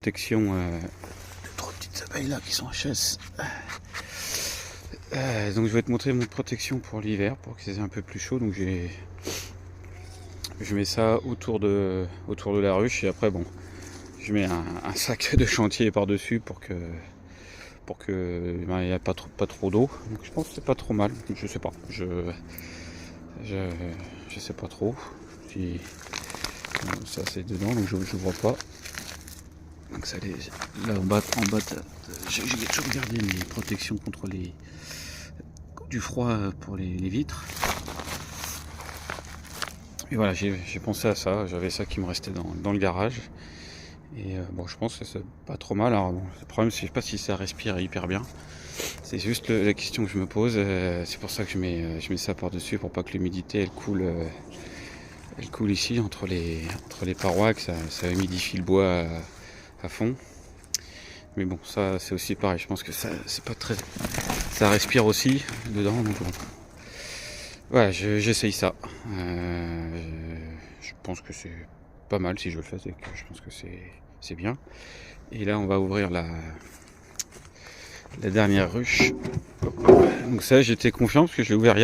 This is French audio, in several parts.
Protection trois petites abeilles là qui sont HS. Donc je vais te montrer mon protection pour l'hiver pour que c'est un peu plus chaud. Donc je mets ça autour de la ruche et après bon je mets un sac de chantier par dessus pour que il n'y ait pas trop d'eau. Donc je pense que c'est pas trop mal. Je sais pas. Je sais pas trop si ça c'est dedans, donc je vois pas. Donc ça là en bas j'ai sauvegardé mes protections contre du froid pour les vitres. Et voilà, j'ai pensé à ça, j'avais ça qui me restait dans le garage. Et bon, je pense que c'est pas trop mal. Alors bon, le problème c'est je sais pas si ça respire hyper bien. C'est juste la question que je me pose. C'est pour ça que je mets ça par dessus pour pas que l'humidité elle coule ici entre les parois, que ça humidifie le bois à fond. Mais bon, ça c'est aussi pareil, je pense que ça c'est pas très. Ça respire aussi dedans, donc bon. Voilà, j'essaye ça. Je pense que c'est pas mal si je le fais, et que je pense que c'est bien. Et là on va ouvrir la dernière ruche. Donc ça j'étais confiant parce que j'ai ouvert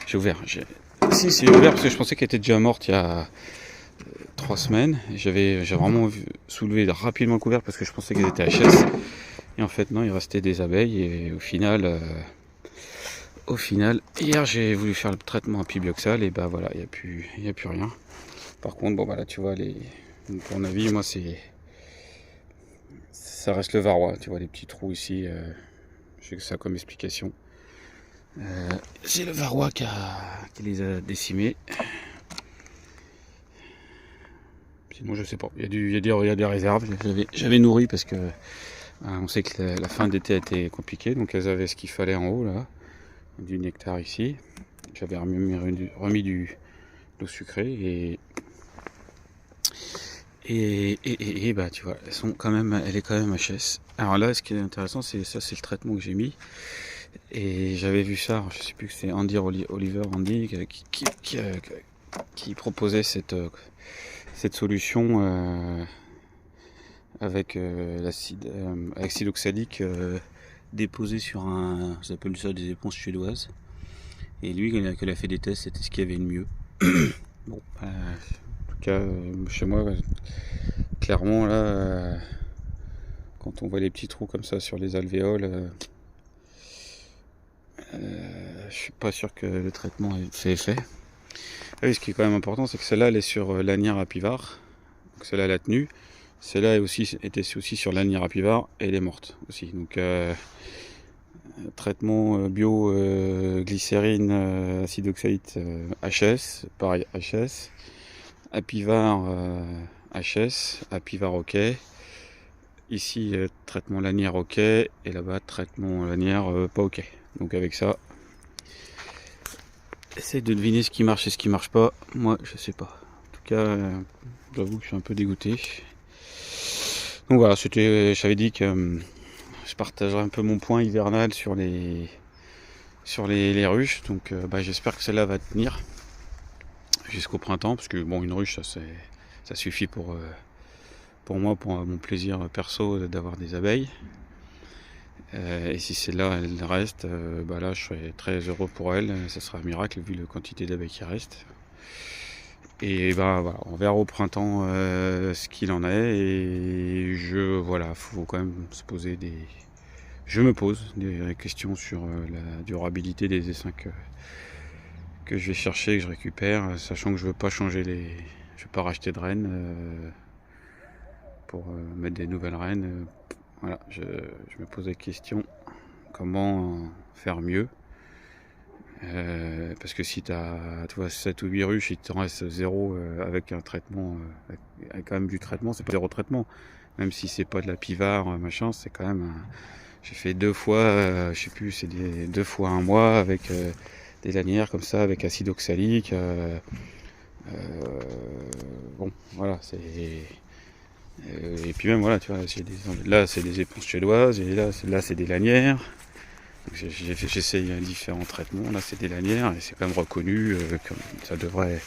j'ai ouvert parce que je pensais qu'elle était déjà morte il y a 3 semaines. J'ai vraiment soulevé rapidement le couvert parce que je pensais qu'elle était HS. Et en fait non, il restait des abeilles et au final, hier j'ai voulu faire le traitement à Pibioxal et bah voilà, il n'y a plus rien. Par contre, bon bah là tu vois, pour mon avis, moi ça reste le varroa, tu vois les petits trous ici, j'ai que ça comme explication. C'est le varroa qui les a décimés. Sinon je sais pas, il y a des réserves, j'avais nourri parce que on sait que la fin d'été a été compliquée, donc elles avaient ce qu'il fallait en haut là, du nectar ici. J'avais remis de l'eau sucrée et bah tu vois, elle est quand même HS. Alors là, ce qui est intéressant, c'est le traitement que j'ai mis. Et j'avais vu ça, je sais plus que c'est Andy qui proposait cette solution avec l'acide oxalique déposé sur j'appelle ça des éponges suédoises. Et lui, quand il a fait des tests, c'était ce qu'il y avait de mieux. Bon, en tout cas, chez moi, clairement là, quand on voit les petits trous comme ça sur les alvéoles, je suis pas sûr que le traitement ait fait effet. Ah oui, ce qui est quand même important, c'est que celle-là elle est sur lanière apivare, donc celle-là elle a tenu. Celle-là était aussi sur lanière apivare et elle est morte aussi. Donc traitement bio glycérine acide oxalique HS, pareil HS, apivare HS, apivare OK. Ici traitement lanière OK et là-bas traitement lanière pas OK. Donc avec ça, essaye de deviner ce qui marche et ce qui marche pas. Moi je sais pas. En tout cas, j'avoue que je suis un peu dégoûté. Donc voilà, j'avais dit que je partagerai un peu mon point hivernal sur les ruches. Donc j'espère que celle-là va tenir jusqu'au printemps, parce que bon, une ruche ça suffit pour moi, pour mon plaisir perso d'avoir des abeilles. Et si celle-là elle reste, là je serai très heureux pour elle. Ça sera un miracle vu la quantité d'abeilles qui reste. Et voilà, on verra au printemps ce qu'il en est. Et faut quand même se poser je me pose des questions sur la durabilité des essaims que je vais chercher, que je récupère, sachant que je veux pas changer je veux pas racheter de rennes pour mettre des nouvelles rennes. Voilà, je me pose des questions. Comment faire mieux, parce que si tu vois 7 ou 8 ruches, il te reste 0 avec un traitement, avec quand même du traitement, c'est pas 0 traitement, même si c'est pas de la pivare machin, c'est quand même j'ai fait 2 fois, je sais plus, c'est 2 fois un mois avec des lanières comme ça avec acide oxalique. Bon voilà, c'est et puis même voilà, tu vois, là c'est des éponges suédoises et là c'est des lanières. J'essaye différents traitements. Là c'est des lanières et c'est quand même reconnu, comme ça devrait,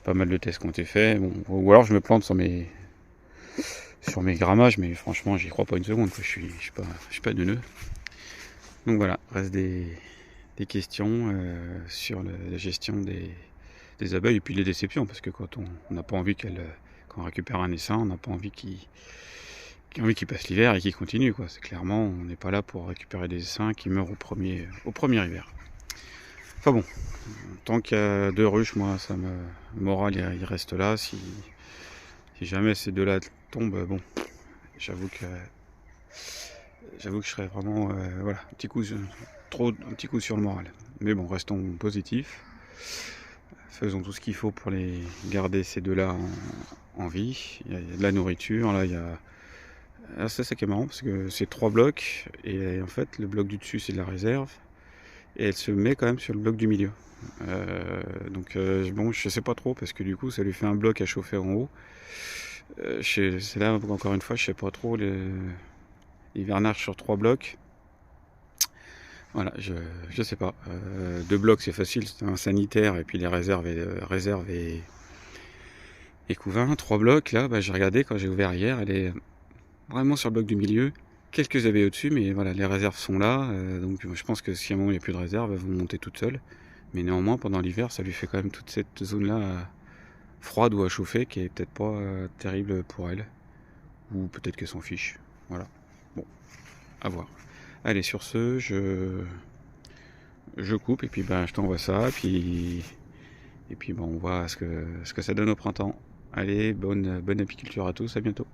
pas mal de tests qui ont été faits. Bon, ou alors je me plante sur mes sur mes grammages, mais franchement j'y crois pas une seconde, quoi. Je suis pas neuneux. Donc voilà, reste des questions sur la gestion des abeilles et puis les déceptions, parce que quand on n'a pas envie qu'on récupère un essaim, on n'a pas envie qu'il passe l'hiver et qu'il continue, quoi. C'est clairement, on n'est pas là pour récupérer des essaims qui meurent au premier hiver. Enfin bon, tant qu'il y a 2 ruches, moi, le moral il reste là. Si jamais ces deux-là tombent, bon, j'avoue que je serais vraiment, voilà, un petit coup sur le moral. Mais bon, restons positifs. Faisons tout ce qu'il faut pour les garder, ces deux-là, en vie. Il y a de la nourriture, là, il y a... Ah, c'est ça qui est marrant, parce que c'est 3 blocs, et en fait, le bloc du dessus, c'est de la réserve, et elle se met quand même sur le bloc du milieu. Donc bon, je sais pas trop, parce que du coup, ça lui fait un bloc à chauffer en haut. C'est là, encore une fois, je sais pas trop, l'hivernage sur 3 blocs. Voilà, je sais pas. 2 blocs, c'est facile, c'est un sanitaire, et puis les réserves et couvain. 3 blocs, là, j'ai regardé quand j'ai ouvert hier, elle est vraiment sur le bloc du milieu. Quelques abeilles au-dessus, mais voilà, les réserves sont là. Donc je pense que si à un moment il n'y a plus de réserve, elles vont monter toutes seules. Mais néanmoins, pendant l'hiver, ça lui fait quand même toute cette zone-là froide ou à chauffer, qui est peut-être pas terrible pour elle. Ou peut-être qu'elle s'en fiche. Voilà. Bon, à voir. Allez, sur ce, je coupe, et puis je t'envoie ça, et puis on voit ce que ça donne au printemps. Allez, bonne apiculture à tous, à bientôt.